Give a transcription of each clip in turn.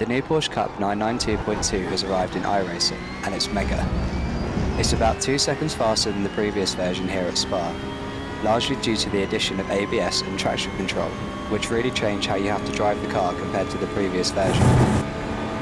The new Porsche Cup 992.2 has arrived in iRacing, and it's mega. It's about 2 seconds faster than the previous version here at Spa, largely due to the addition of ABS and traction control, which really change how you have to drive the car compared to the previous version.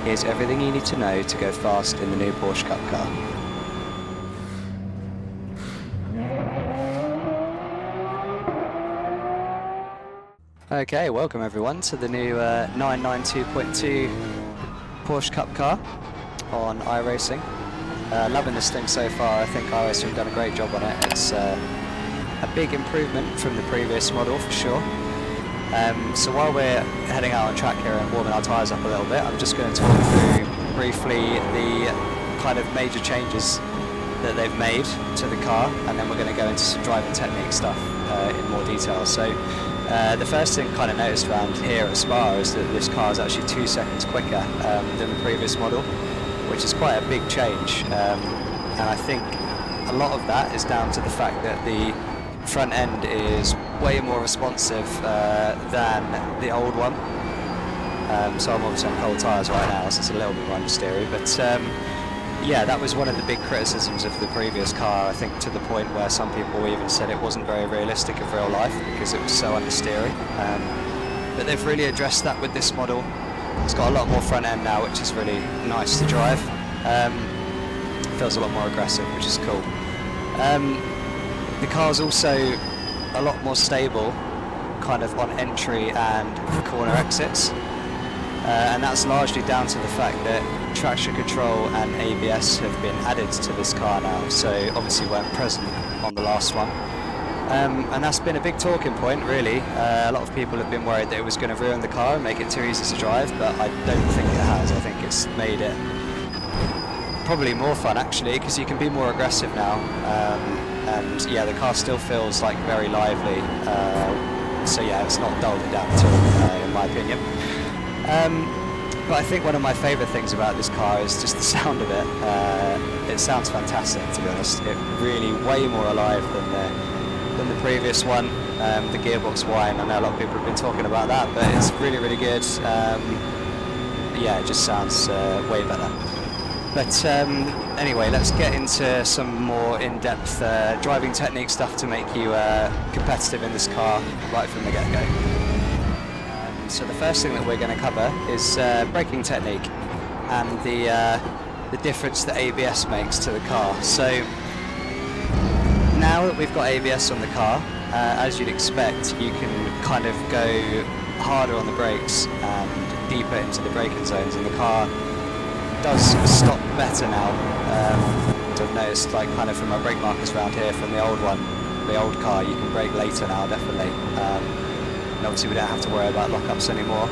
Here's everything you need to know to go fast in the new Porsche Cup car. Okay, welcome everyone to the new 992.2 Porsche Cup car on iRacing. Loving this thing so far. I think iRacing have done a great job on it. It's a big improvement from the previous model for sure. So while we're heading out on track here and warming our tyres up a little bit, I'm just going to talk through briefly the kind of major changes that they've made to the car, and then we're going to go into some driving technique stuff in more detail. So the first thing kind of noticed around here at Spa is that this car is actually 2 seconds quicker than the previous model, which is quite a big change. And I think a lot of that is down to the fact that the front end is way more responsive than the old one. So I'm obviously on cold tyres right now, so it's a little bit more understeery, but yeah, that was one of the big criticisms of the previous car, I think, to the point where some people even said it wasn't very realistic of real life because it was so understeery. But they've really addressed that with this model. It's got a lot more front end now, which is really nice to drive. Feels a lot more aggressive, which is cool. The car's also a lot more stable kind of on entry and corner exits. And that's largely down to the fact that traction control and ABS have been added to this car now, so obviously weren't present on the last one. And that's been a big talking point, really. A lot of people have been worried that it was going to ruin the car and make it too easy to drive, but I don't think it has. I think it's made it probably more fun, actually, because you can be more aggressive now. And yeah, the car still feels like very lively. So yeah, it's not dulled it down at all, in my opinion. But I think one of my favourite things about this car is just the sound of it. It sounds fantastic, to be honest. It really way more alive than the previous one. The gearbox whine, I know a lot of people have been talking about that, but it's really, really good. Yeah, it just sounds way better. But anyway, let's get into some more in-depth driving technique stuff to make you competitive in this car right from the get-go. So the first thing that we're going to cover is braking technique and the difference that ABS makes to the car. So now that we've got ABS on the car, as you'd expect, you can kind of go harder on the brakes and deeper into the braking zones, and the car does stop better now. I've noticed, like, kind of from my brake markers around here from the old one, the old car, you can brake later now, definitely. And obviously we don't have to worry about lockups anymore.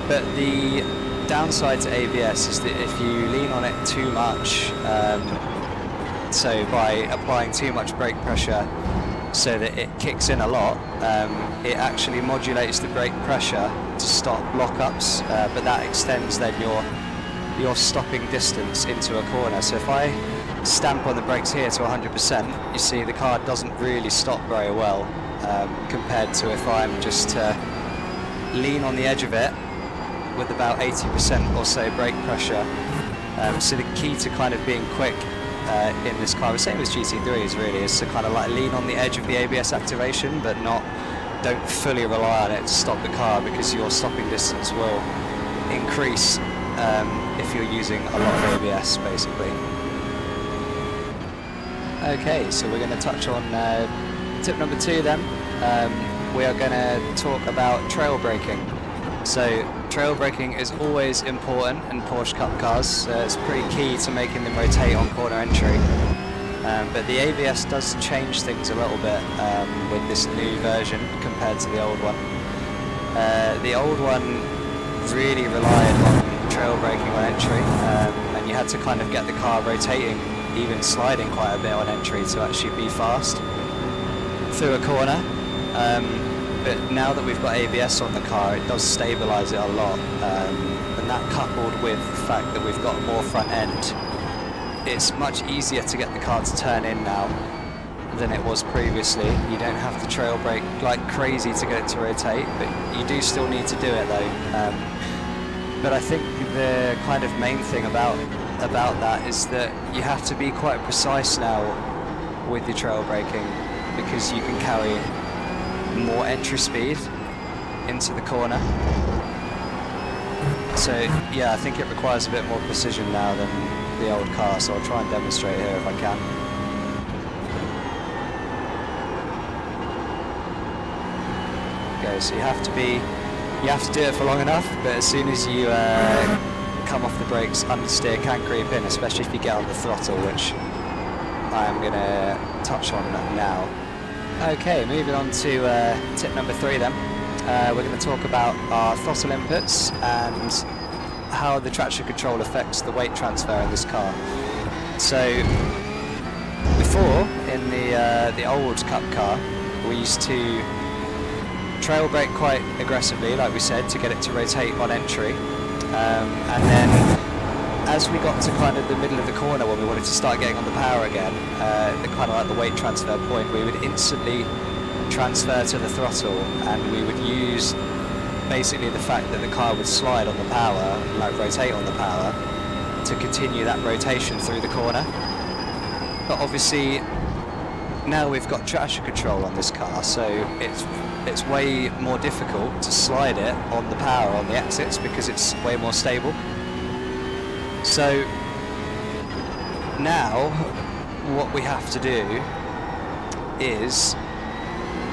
But the downside to ABS is that if you lean on it too much, so by applying too much brake pressure so that it kicks in a lot, it actually modulates the brake pressure to stop lockups, but that extends then your stopping distance into a corner. So if I stamp on the brakes here to 100%, you see the car doesn't really stop very well, compared to if I'm just to lean on the edge of it with about 80% or so brake pressure. So the key to kind of being quick in this car, the same as GT3s really, is to kind of like lean on the edge of the ABS activation, but don't fully rely on it to stop the car, because your stopping distance will increase if you're using a lot of ABS, basically. Okay, so we're going to touch on tip number 2 then. We are going to talk about trail braking. So trail braking is always important in Porsche Cup cars. It's pretty key to making them rotate on corner entry. But the ABS does change things a little bit with this new version compared to the old one. The old one really relied on trail braking on entry, and you had to kind of get the car rotating, even sliding quite a bit on entry to actually be fast through a corner. But now that we've got ABS on the car, it does stabilise it a lot, and that coupled with the fact that we've got more front end, it's much easier to get the car to turn in now than it was previously. You don't have to trail brake like crazy to get it to rotate, but you do still need to do it though. but I think the kind of main thing about that is that you have to be quite precise now with your trail braking, because you can carry more entry speed into the corner. So yeah, I think it requires a bit more precision now than the old car, so I'll try and demonstrate here if I can. Okay, so you have to do it for long enough, but as soon as you come off the brakes, understeer can creep in, especially if you get on the throttle, which I am going to touch on now. Okay, moving on to tip number 3 then. We're going to talk about our throttle inputs and how the traction control affects the weight transfer in this car. So before, in the old Cup car, we used to trail brake quite aggressively, like we said, to get it to rotate on entry, and then as we got to kind of the middle of the corner when we wanted to start getting on the power again, the kind of like the weight transfer point, we would instantly transfer to the throttle, and we would use basically the fact that the car would slide on the power, like rotate on the power, to continue that rotation through the corner. But obviously now we've got traction control on this car, so it's way more difficult to slide it on the power on the exits because it's way more stable. So now what we have to do is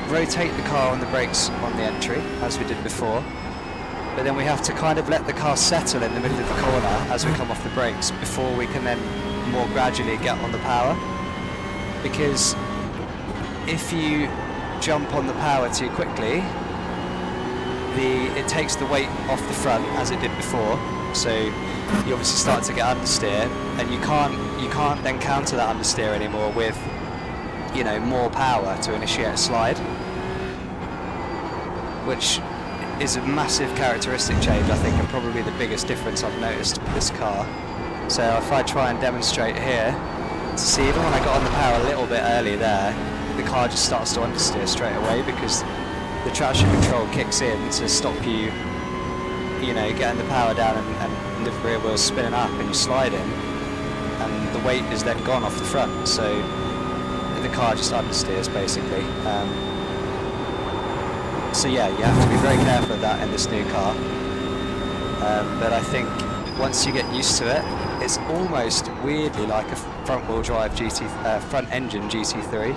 rotate the car on the brakes on the entry as we did before, but then we have to kind of let the car settle in the middle of the corner as we come off the brakes before we can then more gradually get on the power, because if you jump on the power too quickly, it takes the weight off the front as it did before, so you obviously start to get understeer, and you can't then counter that understeer anymore with, you know, more power to initiate a slide, which is a massive characteristic change, I think, and probably the biggest difference I've noticed with this car. So if I try and demonstrate here, to see, even when I got on the power a little bit early there, the car just starts to understeer straight away because the traction control kicks in to stop you, you know, getting the power down and the rear wheel's spinning up and you slide in, and the weight is then gone off the front, so the car just understeers basically. So yeah, you have to be very careful of that in this new car. But I think once you get used to it, it's almost weirdly like a front-wheel drive front-engine GT3,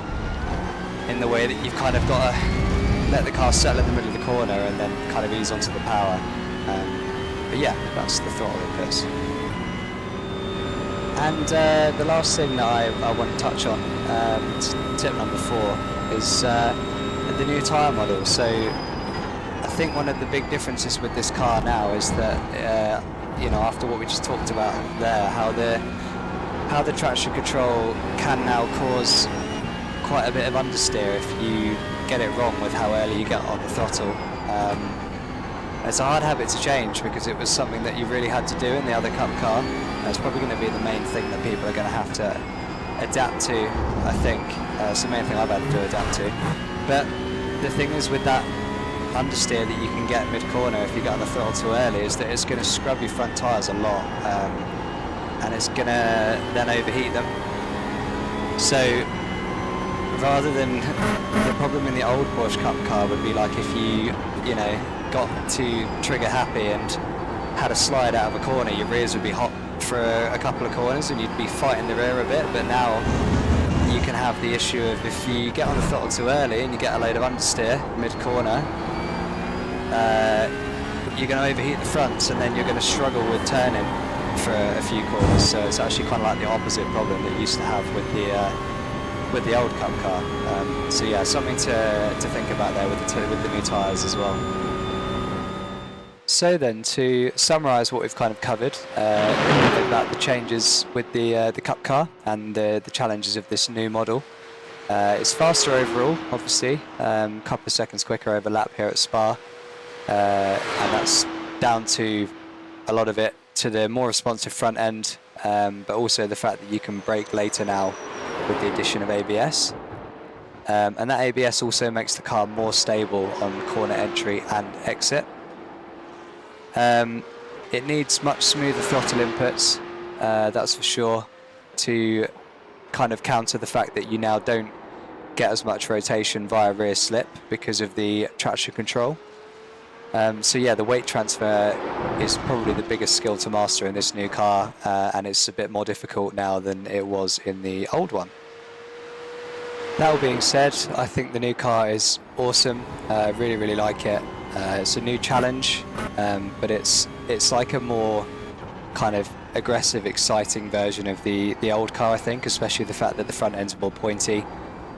in the way that you've kind of got to let the car settle in the middle of the corner and then kind of ease onto the power. But yeah, that's the throttle inputs. And the last thing that I want to touch on, tip number 4, is the new tyre model. So I think one of the big differences with this car now is that, you know, after what we just talked about there, how the traction control can now cause quite a bit of understeer if you get it wrong with how early you get on the throttle. It's a hard habit to change because it was something that you really had to do in the other Cup car. It's probably going to be the main thing that people are going to have to adapt to, I think. It's the main thing I've had to adapt to. But the thing is with that understeer that you can get mid-corner if you get on the throttle too early is that it's going to scrub your front tyres a lot, and it's going to then overheat them. So rather than, the problem in the old Porsche Cup car would be like if you know, got too trigger happy and had a slide out of a corner, your rears would be hot for a couple of corners and you'd be fighting the rear a bit. But now you can have the issue of if you get on the throttle too early and you get a load of understeer mid-corner, you're going to overheat the fronts and then you're going to struggle with turning for a few corners. So it's actually kind of like the opposite problem that you used to have with the old Cup car. So yeah, something to think about there with the new tyres as well. So then, to summarise what we've kind of covered about the changes with the Cup car and the challenges of this new model. It's faster overall, obviously, a couple of seconds quicker over lap here at Spa, and that's down to a lot of it to the more responsive front end, but also the fact that you can brake later now with the addition of ABS. And that ABS also makes the car more stable on corner entry and exit. it needs much smoother throttle inputs, that's for sure, to kind of counter the fact that you now don't get as much rotation via rear slip because of the traction control. So yeah, the weight transfer is probably the biggest skill to master in this new car, and it's a bit more difficult now than it was in the old one. That all being said, I think the new car is awesome. Really, really like it. It's a new challenge, but it's like a more kind of aggressive, exciting version of the old car, I think, especially the fact that the front end's more pointy.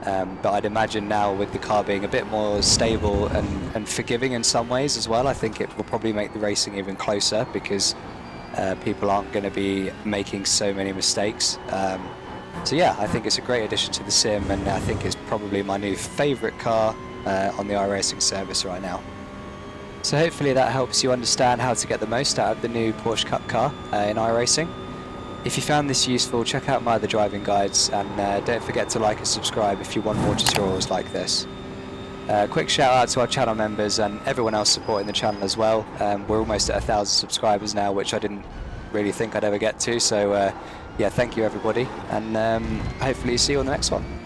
But I'd imagine now, with the car being a bit more stable and forgiving in some ways as well, I think it will probably make the racing even closer, because people aren't going to be making so many mistakes. So yeah, I think it's a great addition to the sim, and I think it's probably my new favourite car on the iRacing service right now. So hopefully that helps you understand how to get the most out of the new Porsche Cup car in iRacing. If you found this useful, check out my other driving guides, and don't forget to like and subscribe if you want more tutorials like this. Quick shout out to our channel members and everyone else supporting the channel as well. We're almost at 1,000 subscribers now, which I didn't really think I'd ever get to, so yeah, thank you everybody, and hopefully see you on the next one.